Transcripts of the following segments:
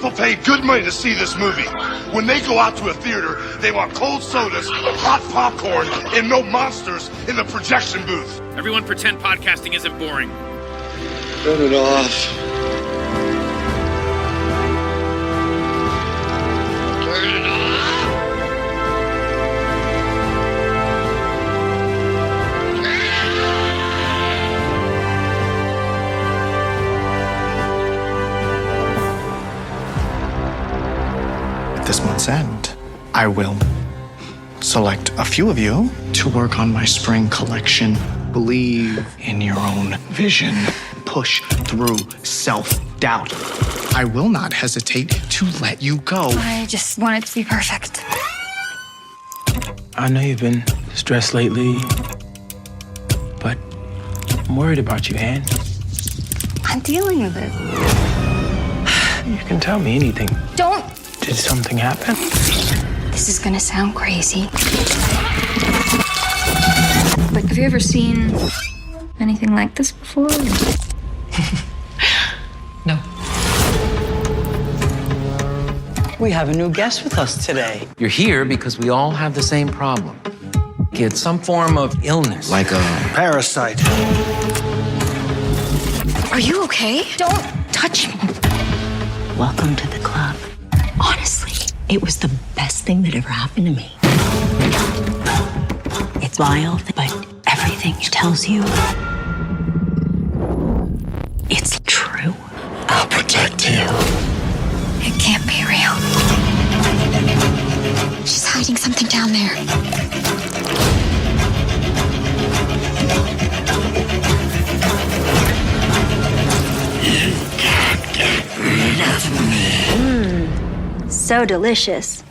People pay good money to see this movie. When they go out to a theater, they want cold sodas, hot popcorn, and no monsters in the projection booth. Everyone pretend podcasting isn't boring. Turn it off. Turn it off. This month's end, I will select a few of you to work on my spring collection. Believe in your own vision. Push through self-doubt. I will not hesitate to let you go. I just want it to be perfect. I know you've been stressed lately, but I'm worried about you, Anne. I'm dealing with it. You can tell me anything. Don't! Did something happen? This is gonna sound crazy. But have you ever seen anything like this before? No. We have a new guest with us today. You're here because we all have the same problem. It's some form of illness. Like a Parasite. Are you okay? Don't touch me. Welcome to the club. Honestly, it was the best thing that ever happened to me. It's wild, but everything it tells you, it's true. I'll protect you. It can't be real. She's hiding something down there. You can't get rid of me. So delicious.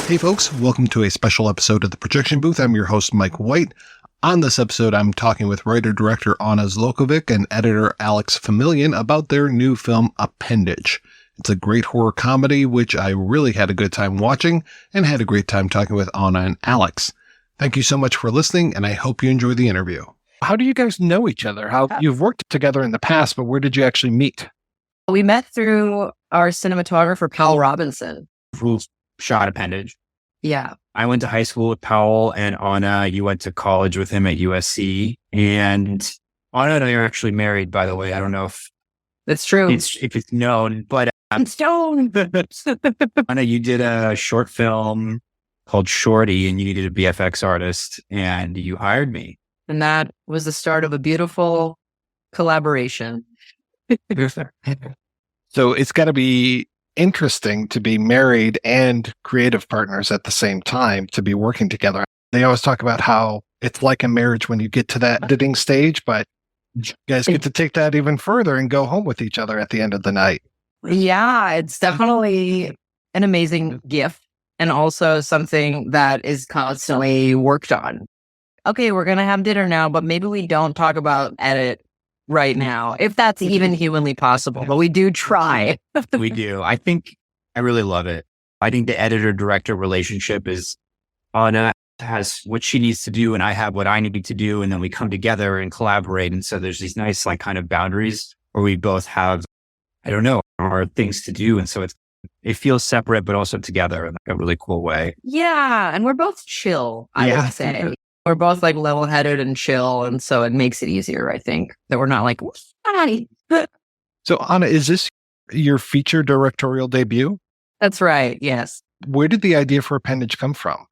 Hey folks, welcome to a special episode of The Projection Booth. I'm your host, Mike White. On this episode, I'm talking with writer-director Anna Zlokovic and editor Alex Familian about their new film, Appendage. It's a great horror comedy, which I really had a good time watching and had a great time talking with Anna and Alex. Thank you so much for listening, and I hope you enjoy the interview. How do you guys know each other? You've worked together in the past, but where did you actually meet? We met through our cinematographer, Powell Robinson. Who shot Appendage. Yeah. I went to high school with Powell, and Anna, you went to college with him at USC. And Anna and I are actually married, by the way. I don't know if That's true. if it's known, but I'm stoned. Anna, you did a short film called Shorty, and you needed a VFX artist, and you hired me. And that was the start of a beautiful collaboration. So it's got to be interesting to be married and creative partners at the same time, to be working together. They always talk about how it's like a marriage when you get to that editing stage, but you guys get to take that even further and go home with each other at the end of the night. Yeah, it's definitely an amazing gift and also something that is constantly worked on. Okay, we're going to have dinner now, but maybe we don't talk about edit right now, if that's even humanly possible, but we do try. We do. I think I really love it. I think the editor-director relationship is Anna has what she needs to do and I have what I need to do. And then we come together and collaborate. And so there's these nice, like, kind of boundaries where we both have, I don't know, our things to do. And so it feels separate, but also together in like a really cool way. Yeah. And we're both chill, I would say. We're both like level-headed and chill. And so it makes it easier, I think, that we're not like, So Anna, is this your feature directorial debut? That's right. Yes. Where did the idea for Appendage come from?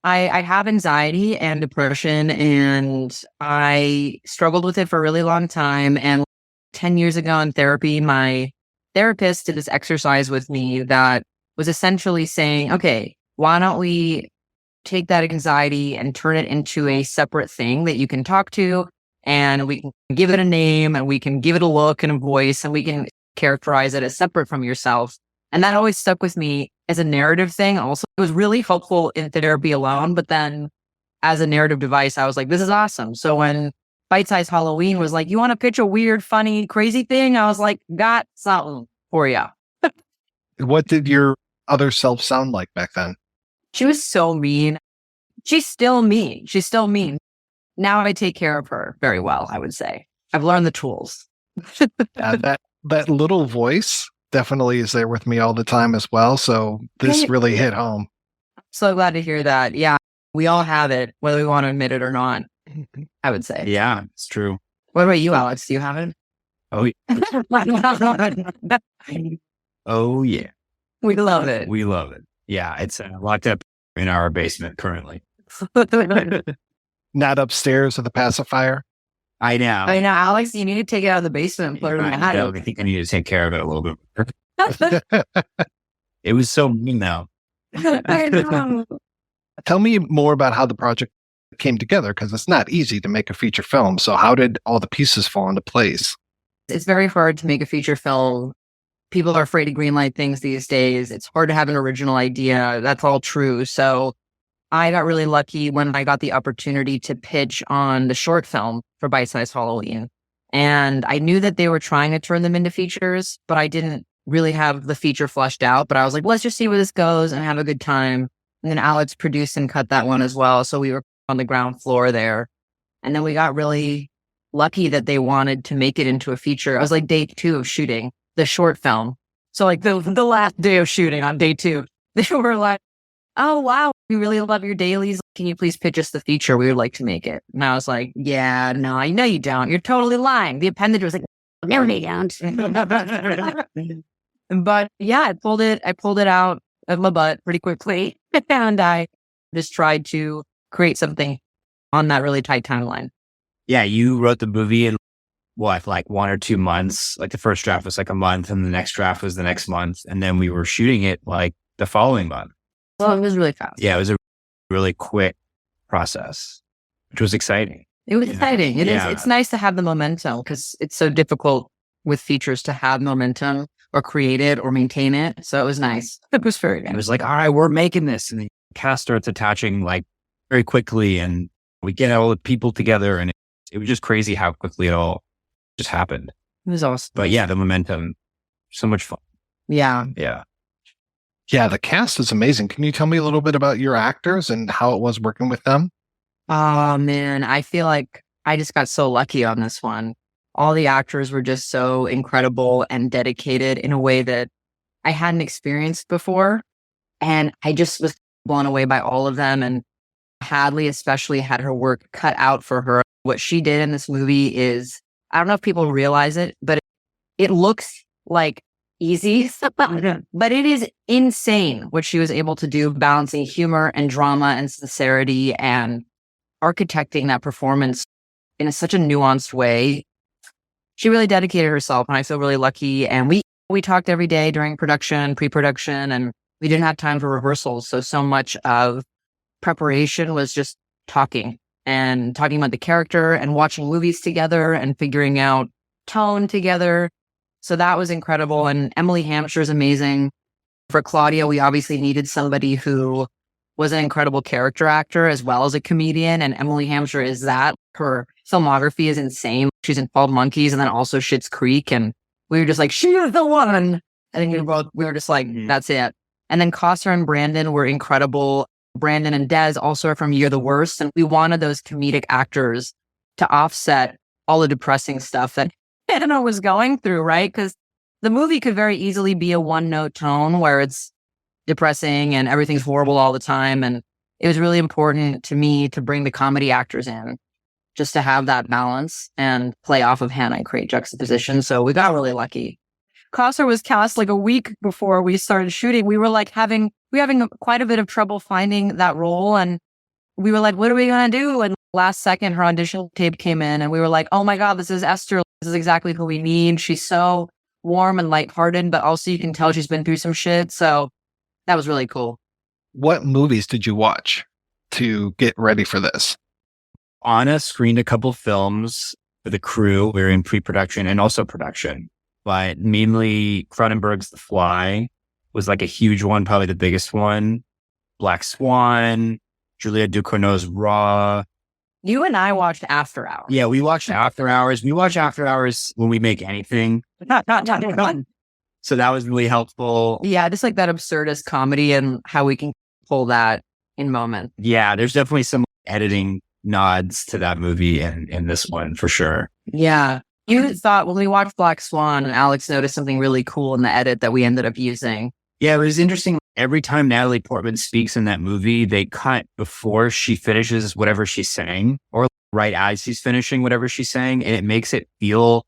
I have anxiety and depression, and I struggled with it for a really long time. And 10 years ago in therapy, my therapist did this exercise with me that was essentially saying, okay, why don't we take that anxiety and turn it into a separate thing that you can talk to, and we can give it a name, and we can give it a look and a voice, and we can characterize it as separate from yourself. And that always stuck with me as a narrative thing. Also, it was really helpful in therapy alone, but then as a narrative device, I was like, this is awesome. So when Bite Size Halloween was like, you want to pitch a weird, funny, crazy thing? I was like, got something for you. What did your other self sound like back then? She was so mean. She's still mean. She's still mean. Now I take care of her very well, I would say. I've learned the tools. That little voice definitely is there with me all the time as well. So this really hit home. So glad to hear that. Yeah, we all have it, whether we want to admit it or not, I would say. Yeah, it's true. What about you, Alex? Do you have it? Oh, oh yeah. We love it. We love it. Yeah, it's locked up in our basement currently. Not upstairs with a pacifier. I know. Alex, you need to take it out of the basement and put it in the attic. I think I need to take care of it a little bit. It was so mean though. I know. Tell me more about how the project came together, because it's not easy to make a feature film. So how did all the pieces fall into place? It's very hard to make a feature film. People are afraid to greenlight things these days. It's hard to have an original idea. That's all true. So I got really lucky when I got the opportunity to pitch on the short film for Bite Size Halloween. And I knew that they were trying to turn them into features, but I didn't really have the feature fleshed out. But I was like, let's just see where this goes and have a good time. And then Alex produced and cut that one as well. So we were on the ground floor there. And then we got really lucky that they wanted to make it into a feature. It was like day 2 of shooting the short film. So like the last day of shooting on day 2, they were like, oh, wow, we really love your dailies. Can you please pitch us the feature? We would like to make it. And I was like, yeah, no, I know you don't. You're totally lying. The Appendage was like, no, they don't. But yeah, I pulled it out of my butt pretty quickly. And I just tried to create something on that really tight timeline. Yeah, you wrote the movie in what, like 1 or 2 months? Like the first draft was like a month and the next draft was the next month. And then we were shooting it like the following month. Well, it was really fast. Yeah, it was a really quick process, which was exciting. It was exciting. It is. It's nice to have the momentum because it's so difficult with features to have momentum or create it or maintain it. So it was nice. It was very nice. It was like, all right, we're making this. And the cast starts attaching like very quickly and we get all the people together and it was just crazy how quickly it all just happened. It was awesome. But yeah, the momentum, so much fun. Yeah. Yeah. Yeah, the cast is amazing. Can you tell me a little bit about your actors and how it was working with them? Oh, man. I feel like I just got so lucky on this one. All the actors were just so incredible and dedicated in a way that I hadn't experienced before. And I just was blown away by all of them. And Hadley especially had her work cut out for her. What she did in this movie is, I don't know if people realize it, but it looks like easy, but it is insane what she was able to do, balancing humor and drama and sincerity and architecting that performance in such a nuanced way. She really dedicated herself, and I feel really lucky. And we talked every day during production, pre-production, and we didn't have time for rehearsals. So much of preparation was just talking about the character and watching movies together and figuring out tone together. So that was incredible. And Emily Hampshire is amazing. For Claudia, we obviously needed somebody who was an incredible character actor as well as a comedian. And Emily Hampshire is that. Her filmography is insane. She's in 12 Monkeys and then also Schitt's Creek. And we were just like, she's the one. I think we were just like, that's it. And then Coster and Brandon were incredible. Brandon and Des also are from You're the Worst. And we wanted those comedic actors to offset all the depressing stuff that Anna was going through, right? Because the movie could very easily be a one-note tone where it's depressing and everything's horrible all the time. And it was really important to me to bring the comedy actors in just to have that balance and play off of Hannah and create juxtaposition. So we got really lucky. Coster was cast like a week before we started shooting. We were like having quite a bit of trouble finding that role. And we were like, what are we going to do? And last second, her audition tape came in and we were like, oh my God, this is Esther. This is exactly who we need. She's so warm and lighthearted, but also you can tell she's been through some shit. So that was really cool. What movies did you watch to get ready for this? Anna screened a couple films for the crew. We were in pre-production and also production, but mainly Cronenberg's The Fly was like a huge one, probably the biggest one. Black Swan, Julia Ducournau's Raw, You and I watched After Hours. Yeah, we watched After Hours. We watch After Hours when we make anything. So that was really helpful. Yeah, just like that absurdist comedy and how we can pull that in moments. Yeah, there's definitely some editing nods to that movie and in this one for sure. Yeah. You thought when we watched Black Swan, Alex noticed something really cool in the edit that we ended up using. Yeah, it was interesting. Every time Natalie Portman speaks in that movie, they cut before she finishes whatever she's saying or right as she's finishing whatever she's saying. And it makes it feel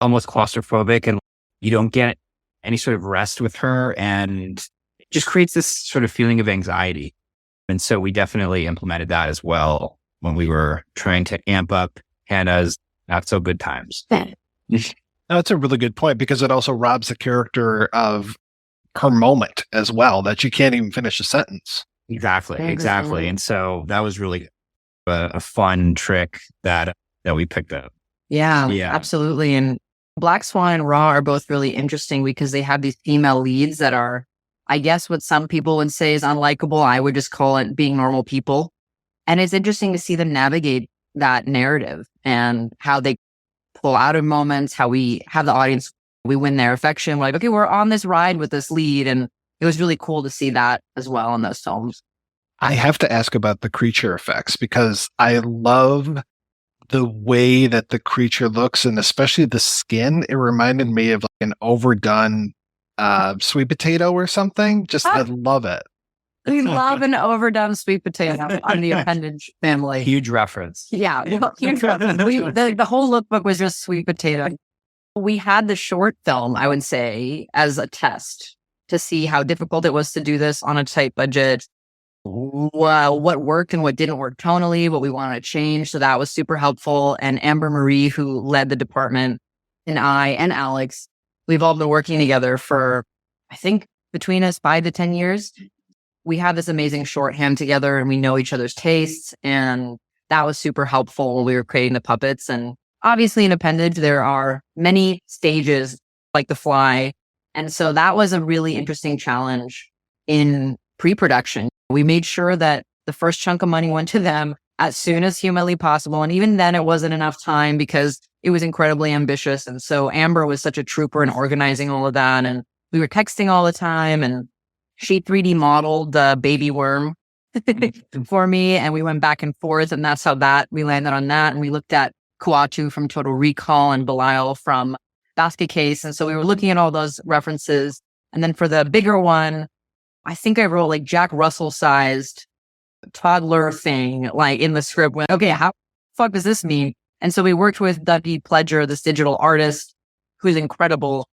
almost claustrophobic and you don't get any sort of rest with her. And it just creates this sort of feeling of anxiety. And so we definitely implemented that as well when we were trying to amp up Hannah's not so good times. That's a really good point because it also robs the character of her moment as well, that she can't even finish a sentence. Exactly. And so that was really a fun trick that we picked up. Yeah, absolutely. And Black Swan and Raw are both really interesting because they have these female leads that are, I guess what some people would say is unlikable. I would just call it being normal people. And it's interesting to see them navigate that narrative and how they pull out of moments, how we have the audience, we win their affection. We're like, okay, we're on this ride with this lead. And it was really cool to see that as well in those films. I have to ask about the creature effects because I love the way that the creature looks and especially the skin. It reminded me of like an overdone sweet potato or something. I love it. We love an overdone sweet potato on the Appendage family. Huge reference. Yeah, huge reference. The whole lookbook was just sweet potato. We had the short film, I would say, as a test to see how difficult it was to do this on a tight budget. What worked and what didn't work tonally, what we wanted to change. So that was super helpful. And Amber Marie, who led the department, and I and Alex, we've all been working together for, I think, between us 5 to 10 years. We have this amazing shorthand together and we know each other's tastes. And that was super helpful when we were creating the puppets. And obviously in Appendage, there are many stages like The Fly. And so that was a really interesting challenge in pre-production. We made sure that the first chunk of money went to them as soon as humanly possible. And even then it wasn't enough time because it was incredibly ambitious. And so Amber was such a trooper in organizing all of that. And we were texting all the time and she 3D modeled the baby worm for me. And we went back and forth. And that's how we landed on that. And we looked at Kuatu from Total Recall and Belial from Basket Case. And so we were looking at all those references. And then for the bigger one, I think I wrote like Jack Russell sized toddler thing, like in the script. Went, okay, how the fuck does this mean? And so we worked with Dougie Pledger, this digital artist who's incredible,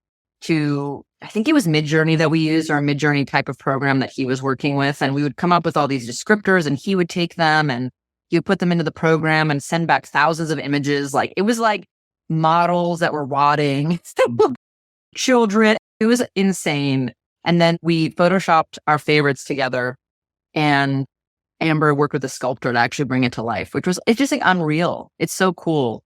to, I think it was Midjourney that we used, or a Midjourney type of program that he was working with. And we would come up with all these descriptors and he would take them and he would put them into the program and send back thousands of images. Like it was like models that were rotting, children. It was insane. And then we photoshopped our favorites together and Amber worked with a sculptor to actually bring it to life, it's just like unreal. It's so cool.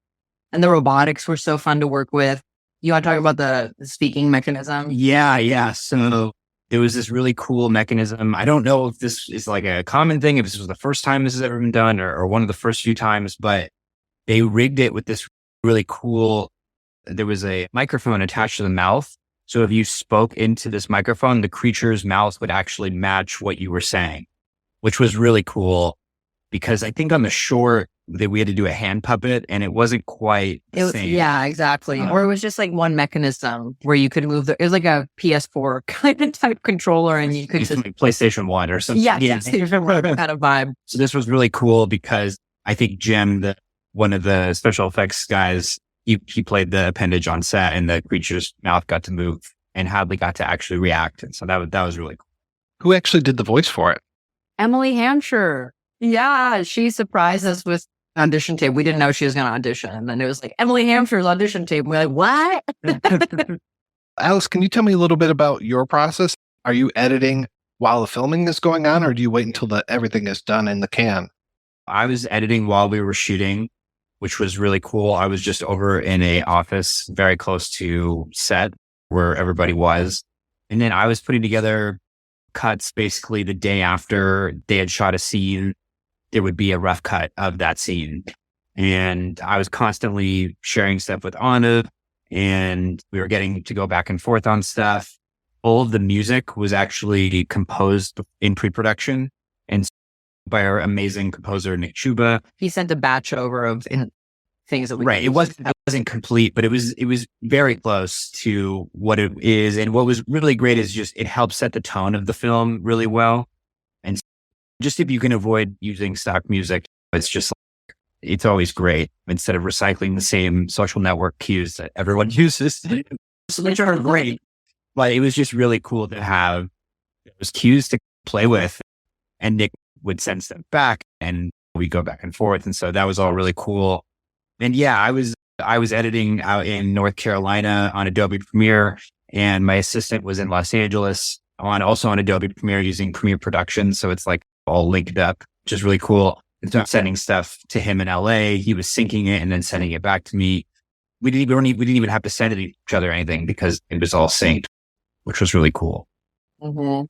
And the robotics were so fun to work with. You want to talk about the speaking mechanism? Yeah. So it was this really cool mechanism. I don't know if this is like a common thing, if this was the first time this has ever been done or one of the first few times, but they rigged it with this really cool, there was a microphone attached to the mouth. So if you spoke into this microphone, the creature's mouth would actually match what you were saying, which was really cool because I think on the short that we had to do a hand puppet and it wasn't quite the same. Yeah, exactly. Or it was just like one mechanism where you could move it was like a PS4 kind of type controller and you could just like PlayStation 1 or something. Yeah, PlayStation 1 kind of vibe. So this was really cool because I think Jim, one of the special effects guys, he played the appendage on set and the creature's mouth got to move and Hadley got to actually react. And so that was really cool. Who actually did the voice for it? Emily Hampshire. Yeah, she surprised us with audition tape. We didn't know she was going to audition. And then it was like, Emily Hampshire's audition tape. We're like, what? Alice, can you tell me a little bit about your process? Are you editing while the filming is going on or do you wait until everything is done in the can? I was editing while we were shooting, which was really cool. I was just over in a office very close to set where everybody was. And then I was putting together cuts basically the day after they had shot a scene. there would be a rough cut of that scene. And I was constantly sharing stuff with Anna, and we were getting to go back and forth on stuff. All of the music was actually composed in pre-production and by our amazing composer, Nick Chuba. He sent a batch over of things that we Right. It wasn't complete, but it was very close to what it is. And what was really great is just it helps set the tone of the film really well. And just if you can avoid using stock music, it's just it's always great instead of recycling the same social network cues that everyone uses, which are great. But it was just really cool to have those cues to play with, and Nick would send stuff back and we go back and forth. And so that was all really cool. And yeah, I was editing out in North Carolina on Adobe Premiere, and my assistant was in Los Angeles also on Adobe Premiere using Premiere Production. So it's like all linked up, which is really cool. And so I'm sending stuff to him in LA. He was syncing it and then sending it back to me. We didn't even have to send it to each other or anything because it was all synced, which was really cool. Mm-hmm.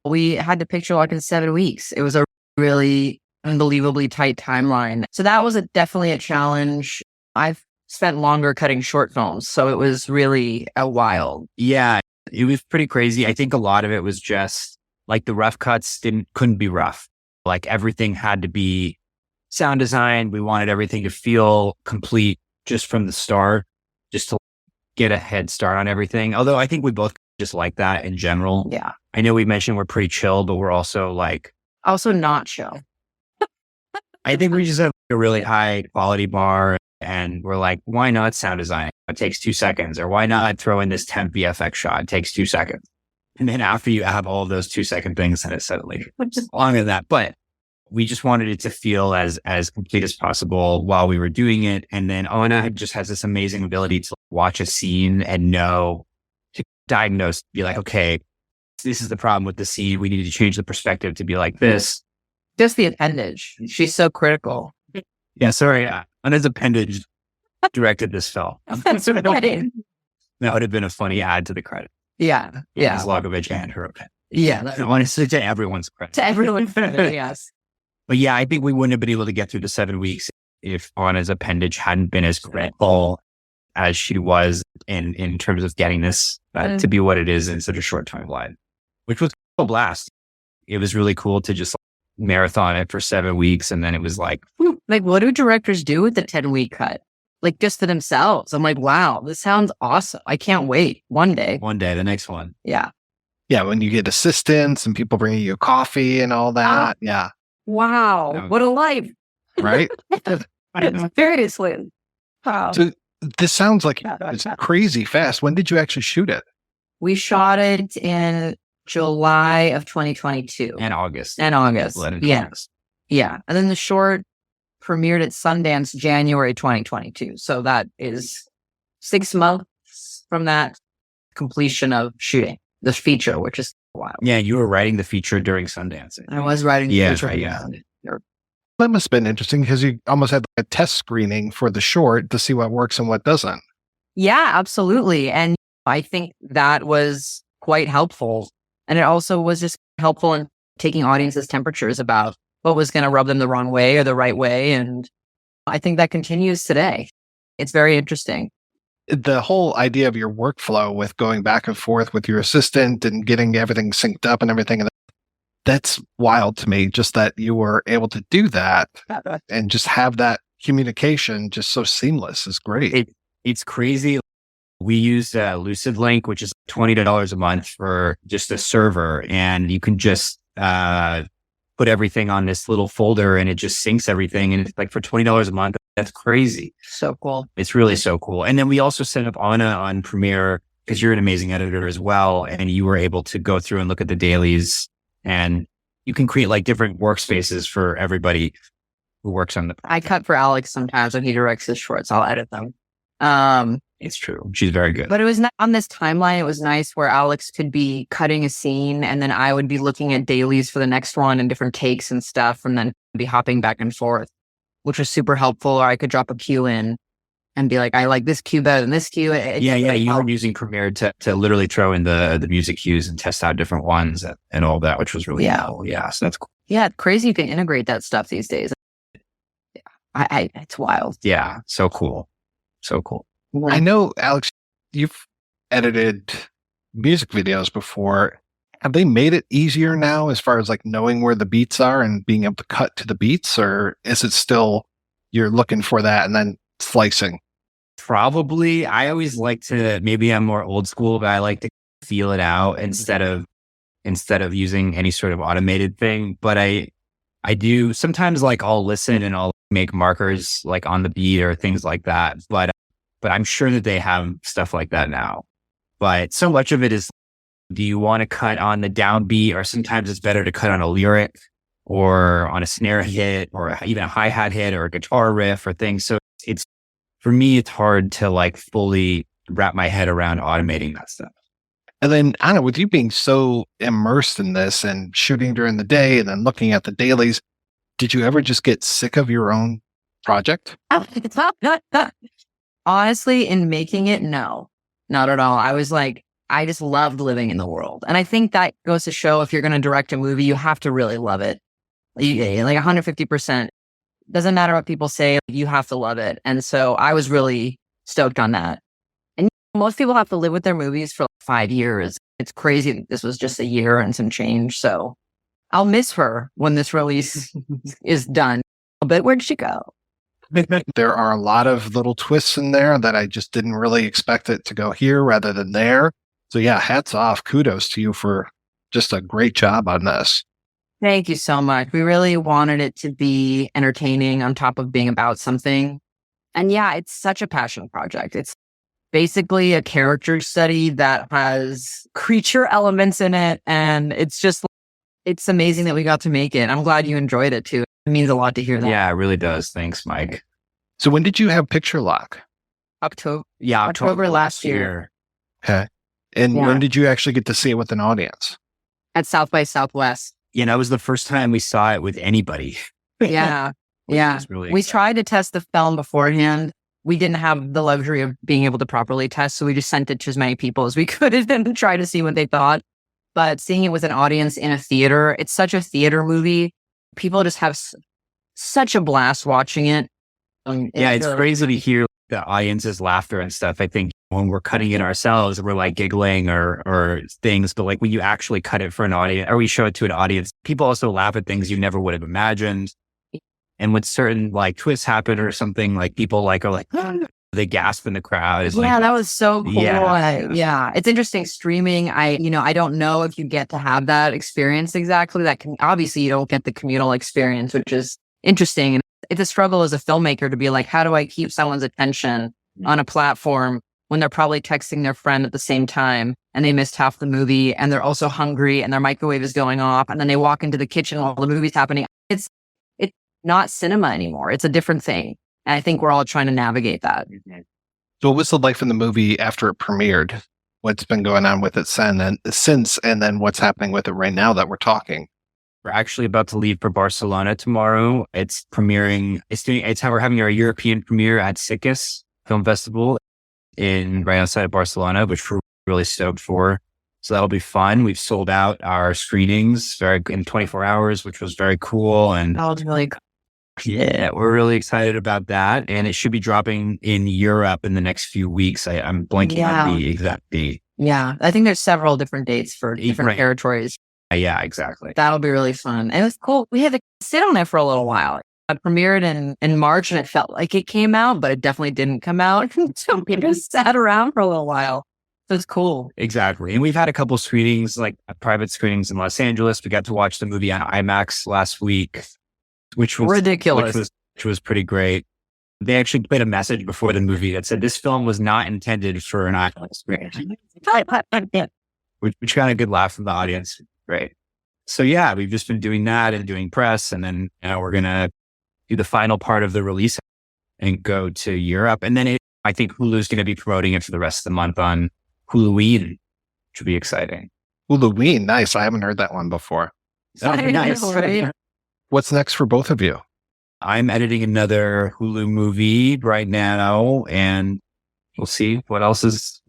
We had to picture like in 7 weeks. It was a really unbelievably tight timeline. So that was definitely a challenge. I've spent longer cutting short films, so it was really a while. Yeah, it was pretty crazy. I think a lot of it was just like the rough cuts couldn't be rough. Like everything had to be sound design. We wanted everything to feel complete just from the start, just to get a head start on everything. Although I think we both just like that in general. Yeah. I know we mentioned we're pretty chill, but we're also not chill. I think we just have a really high quality bar, and we're like, why not sound design? It takes 2 seconds. Or why not throw in this temp VFX shot? It takes 2 seconds. And then after you have all of those 2-second things, then it's suddenly longer than that. But we just wanted it to feel as complete as possible while we were doing it. And then Anna just has this amazing ability to watch a scene and to diagnose, be like, okay, this is the problem with the scene. We need to change the perspective to be like this. Just the appendage. She's so critical. Yeah, sorry. Anna's appendage directed this film. That's right. That would have been a funny add to the credit. Yeah. Yeah. Anna Zlokovic and her appendage. Yeah. I want to say to everyone's credit. To everyone's credit, yes. But yeah, I think we wouldn't have been able to get through the 7 weeks if Anna's appendage hadn't been as critical as she was in terms of getting this to be what it is in such a short timeline, which was a blast. It was really cool to just marathon it for 7 weeks. And then it was like, what do directors do with the 10-week cut? Like just for themselves. I'm like, wow, this sounds awesome. I can't wait. One day, the next one. Yeah. Yeah. When you get assistants and people bringing you coffee and all that. Yeah. Wow. What a life. Right? Seriously. Wow. So this sounds like it's crazy fast. When did you actually shoot it? We shot it in July of 2022. And August. Yeah. Yeah. And then the short premiered at Sundance January 2022. So that is 6 months from that completion of shooting the feature, which is wild. Yeah, you were writing the feature during Sundance. I was writing the feature. Yeah. That must have been interesting because you almost had a test screening for the short to see what works and what doesn't. Yeah, absolutely. And I think that was quite helpful. And it also was just helpful in taking audiences' temperatures about what was going to rub them the wrong way or the right way. And I think that continues today. It's very interesting. The whole idea of your workflow with going back and forth with your assistant and getting everything synced up and everything, that's wild to me, just that you were able to do that and just have that communication just so seamless is great. It's crazy. We used LucidLink, which is $20 a month for just a server, and you can just put everything on this little folder and it just syncs everything. And it's like for $20 a month, that's crazy. So cool. It's really so cool. And then we also set up Anna on Premiere because you're an amazing editor as well. And you were able to go through and look at the dailies, and you can create like different workspaces for everybody who works on the project. I cut for Alex sometimes when he directs his shorts. I'll edit them. It's true. She's very good. But it was not on this timeline. It was nice where Alex could be cutting a scene and then I would be looking at dailies for the next one and different takes and stuff, and then be hopping back and forth, which was super helpful. Or I could drop a cue in and be like, I like this cue better than this cue. Yeah. You were using Premiere to literally throw in the music cues and test out different ones and all that, which was really cool. Yeah. So that's cool. Yeah, it's crazy you can integrate that stuff these days. Yeah, it's wild. Yeah, so cool. So cool. I know, Alex, you've edited music videos before. Have they made it easier now as far as like knowing where the beats are and being able to cut to the beats? Or is it still you're looking for that and then slicing? Probably. I always like to, maybe I'm more old school, but I like to feel it out instead of using any sort of automated thing. But I do sometimes, like, I'll listen and I'll make markers like on the beat or things like that. But I'm sure that they have stuff like that now. But so much of it is, do you want to cut on the downbeat, or sometimes it's better to cut on a lyric or on a snare hit or even a hi-hat hit or a guitar riff or things. So it's, for me, it's hard to like fully wrap my head around automating that stuff. And then, Anna, with you being so immersed in this and shooting during the day and then looking at the dailies, did you ever just get sick of your own project? Honestly, in making it, no, not at all. I was like, I just loved living in the world. And I think that goes to show, if you're going to direct a movie, you have to really love it. Like 150%. Doesn't matter what people say, you have to love it. And so I was really stoked on that. And most people have to live with their movies for like 5 years. It's crazy that this was just a year and some change. So I'll miss her when this release is done. But where'd she go? There are a lot of little twists in there that I just didn't really expect it to go here rather than there. So yeah, hats off. Kudos to you for just a great job on this. Thank you so much. We really wanted it to be entertaining on top of being about something. And yeah, it's such a passion project. It's basically a character study that has creature elements in it. And it's amazing that we got to make it. I'm glad you enjoyed it too. It means a lot to hear that. Yeah, it really does. Thanks, Mike. So when did you have Picture Lock? October last year. Okay. And when did you actually get to see it with an audience? At South by Southwest. You know, it was the first time we saw it with anybody. Yeah. Yeah. Really we tried to test the film beforehand. We didn't have the luxury of being able to properly test. So we just sent it to as many people as we could and try to see what they thought. But seeing it with an audience in a theater, it's such a theater movie. People just have such a blast watching it. It's crazy to hear the audience's laughter and stuff. I think when we're cutting it ourselves, we're like giggling or things. But like when you actually cut it for an audience, or we show it to an audience, people also laugh at things you never would have imagined. And when certain like twists happen or something, like people like are like, they gasp in the crowd. It's that was so cool. Yeah. It's interesting streaming. I don't know if you get to have that experience exactly. Obviously you don't get the communal experience, which is interesting. And it's a struggle as a filmmaker to be like, how do I keep someone's attention on a platform when they're probably texting their friend at the same time and they missed half the movie and they're also hungry and their microwave is going off and then they walk into the kitchen while the movie's happening. It's not cinema anymore. It's a different thing. And I think we're all trying to navigate that. So what was the life in the movie after it premiered? What's been going on with it since, and then what's happening with it right now that we're talking? We're actually about to leave for Barcelona tomorrow. It's premiering. We're having our European premiere at Sitges Film Festival right outside of Barcelona, which we're really stoked for. So that'll be fun. We've sold out our screenings in 24 hours, which was very cool. And that was really cool. Yeah, we're really excited about that. And it should be dropping in Europe in the next few weeks. I'm blanking on the exact date. Yeah, I think there's several different dates for different territories. Yeah, exactly. That'll be really fun. And it was cool. We had to sit on it for a little while. It premiered in March and it felt like it came out, but it definitely didn't come out. So we just sat around for a little while. So it's cool. Exactly. And we've had a couple screenings, like private screenings in Los Angeles. We got to watch the movie on IMAX last week, which was ridiculous. Which was pretty great. They actually played a message before the movie that said this film was not intended for an IMAX screen. Which got a good laugh from the audience. Great. So yeah, we've just been doing that and doing press, and then we're gonna do the final part of the release and go to Europe. And then I think Hulu's gonna be promoting it for the rest of the month on Huluween, which will be exciting. Huluween, nice. I haven't heard that one before. Nice. Right? What's next for both of you? I'm editing another Hulu movie right now, and we'll see what else is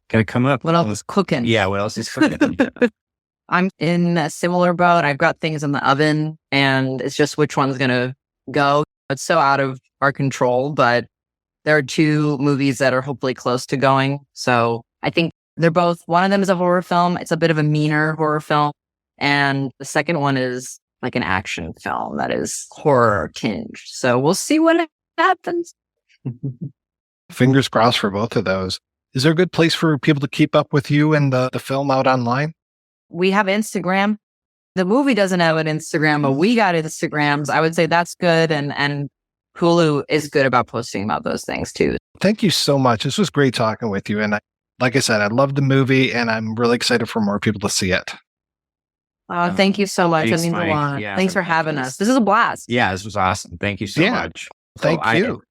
going to come up. What else is cooking? Yeah, what else is cooking? I'm in a similar boat. I've got things in the oven, and it's just which one's going to go. It's so out of our control, but there are two movies that are hopefully close to going. So I think they're both, one of them is a horror film. It's a bit of a meaner horror film. And the second one is like an action film that is horror tinged. So we'll see what happens. Fingers crossed for both of those. Is there a good place for people to keep up with you and the film out online? We have Instagram. The movie doesn't have an Instagram, but we got Instagrams. I would say that's good. And Hulu is good about posting about those things too. Thank you so much. This was great talking with you. And like I said, I love the movie and I'm really excited for more people to see it. Thank you so much. Thanks, That means Mike. a lot. Yeah, Thanks for having us. This is a blast. Yeah, this was awesome. Thank you so much. Thank you.